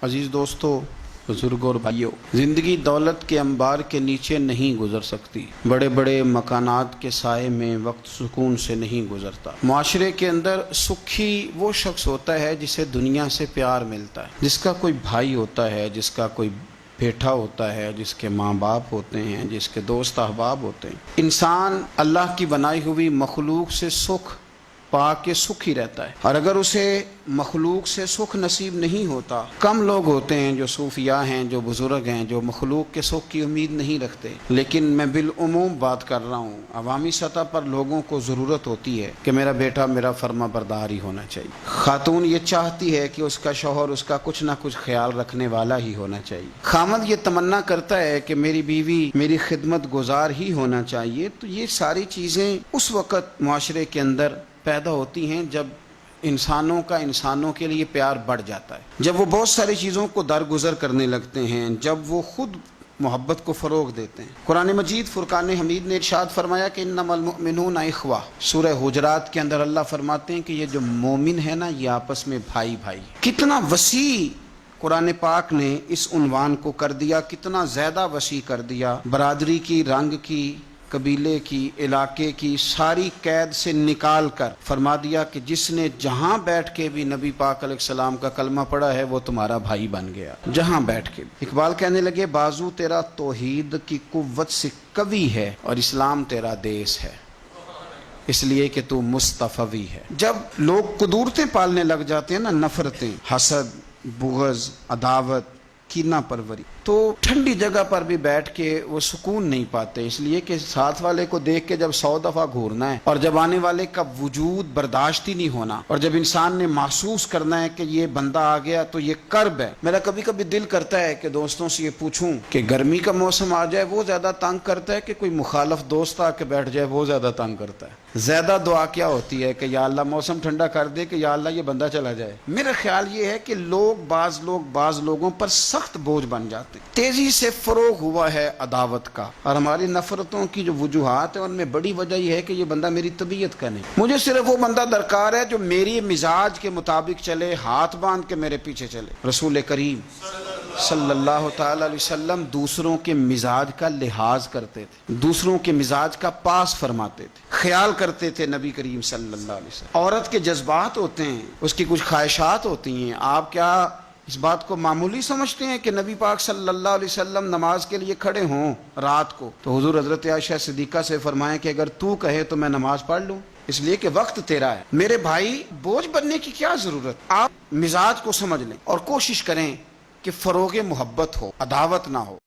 عزیز دوستو، بزرگوں اور بھائیوں، زندگی دولت کے انبار کے نیچے نہیں گزر سکتی، بڑے بڑے مکانات کے سائے میں وقت سکون سے نہیں گزرتا۔ معاشرے کے اندر سکھی وہ شخص ہوتا ہے جسے دنیا سے پیار ملتا ہے، جس کا کوئی بھائی ہوتا ہے، جس کا کوئی بیٹا ہوتا ہے، جس کے ماں باپ ہوتے ہیں، جس کے دوست احباب ہوتے ہیں۔ انسان اللہ کی بنائی ہوئی مخلوق سے سکھ پا کے سکھ ہی رہتا ہے، اور اگر اسے مخلوق سے سکھ نصیب نہیں ہوتا، کم لوگ ہوتے ہیں جو صوفیاء ہیں، جو بزرگ ہیں، جو مخلوق کے سکھ کی امید نہیں رکھتے۔ لیکن میں بالعموم بات کر رہا ہوں، عوامی سطح پر لوگوں کو ضرورت ہوتی ہے کہ میرا بیٹا میرا فرما بردار ہی ہونا چاہیے، خاتون یہ چاہتی ہے کہ اس کا شوہر اس کا کچھ نہ کچھ خیال رکھنے والا ہی ہونا چاہیے، خامد یہ تمنا کرتا ہے کہ میری بیوی میری خدمت گزار ہی ہونا چاہیے۔ تو یہ ساری چیزیں اس وقت معاشرے کے اندر پیدا ہوتی ہیں جب انسانوں کا انسانوں کے لیے پیار بڑھ جاتا ہے، جب وہ بہت ساری چیزوں کو درگزر کرنے لگتے ہیں، جب وہ خود محبت کو فروغ دیتے ہیں۔ قرآن مجید فرقان حمید نے ارشاد فرمایا کہ انما المؤمنون اخوہ۔ سورہ حجرات کے اندر اللہ فرماتے ہیں کہ یہ جو مومن ہے نا، یہ آپس میں بھائی بھائی۔ کتنا وسیع قرآن پاک نے اس عنوان کو کر دیا، کتنا زیادہ وسیع کر دیا۔ برادری کی، رنگ کی، قبیلے کی، علاقے کی ساری قید سے نکال کر فرما دیا کہ جس نے جہاں بیٹھ کے بھی نبی پاک علیہ السلام کا کلمہ پڑھا ہے وہ تمہارا بھائی بن گیا، جہاں بیٹھ کے۔ اقبال کہنے لگے بازو تیرا توحید کی قوت سے قوی ہے اور اسلام تیرا دیس ہے، اس لیے کہ تو مصطفی ہے۔ جب لوگ قدورتیں پالنے لگ جاتے ہیں نا، نفرتیں، حسد، بغض، عداوت، کینہ پروری، تو ٹھنڈی جگہ پر بھی بیٹھ کے وہ سکون نہیں پاتے، اس لیے کہ ساتھ والے کو دیکھ کے جب 100 دفعہ گھورنا ہے، اور جب آنے والے کا وجود برداشت ہی نہیں ہونا، اور جب انسان نے محسوس کرنا ہے کہ یہ بندہ آ گیا تو یہ کرب ہے۔ میرا کبھی کبھی دل کرتا ہے کہ دوستوں سے یہ پوچھوں کہ گرمی کا موسم آ جائے وہ زیادہ تنگ کرتا ہے کہ کوئی مخالف دوست آ کے بیٹھ جائے وہ زیادہ تنگ کرتا ہے؟ زیادہ دعا کیا ہوتی ہے کہ یا اللہ موسم ٹھنڈا کر دے، کہ یا اللہ یہ بندہ چلا جائے؟ میرا خیال یہ ہے کہ بعض لوگوں پر سخت بوجھ بن جاتے ہیں۔ تیزی سے فروغ ہوا ہے عداوت کا، اور ہماری نفرتوں کی جو وجوہات ہیں ان میں بڑی وجہ یہ ہے کہ یہ بندہ میری طبیعت کا نہیں، مجھے صرف وہ بندہ درکار ہے جو میری مزاج کے مطابق چلے، ہاتھ باندھ کے میرے پیچھے چلے۔ رسول کریم صلی اللہ تعالی علیہ وسلم دوسروں کے مزاج کا لحاظ کرتے تھے، دوسروں کے مزاج کا پاس فرماتے تھے، خیال کرتے تھے نبی کریم صلی اللہ علیہ وسلم۔ عورت کے جذبات ہوتے ہیں، اس کی کچھ خواہشات ہوتی ہیں۔ آپ کیا اس بات کو معمولی سمجھتے ہیں کہ نبی پاک صلی اللہ علیہ وسلم نماز کے لیے کھڑے ہوں رات کو تو حضور حضرت عائشہ صدیقہ سے فرمائیں کہ اگر تو کہے تو میں نماز پڑھ لوں، اس لیے کہ وقت تیرا ہے۔ میرے بھائی، بوجھ بننے کی کیا ضرورت؟ آپ مزاج کو سمجھ لیں اور کوشش کریں کہ فروغ محبت ہو، عداوت نہ ہو۔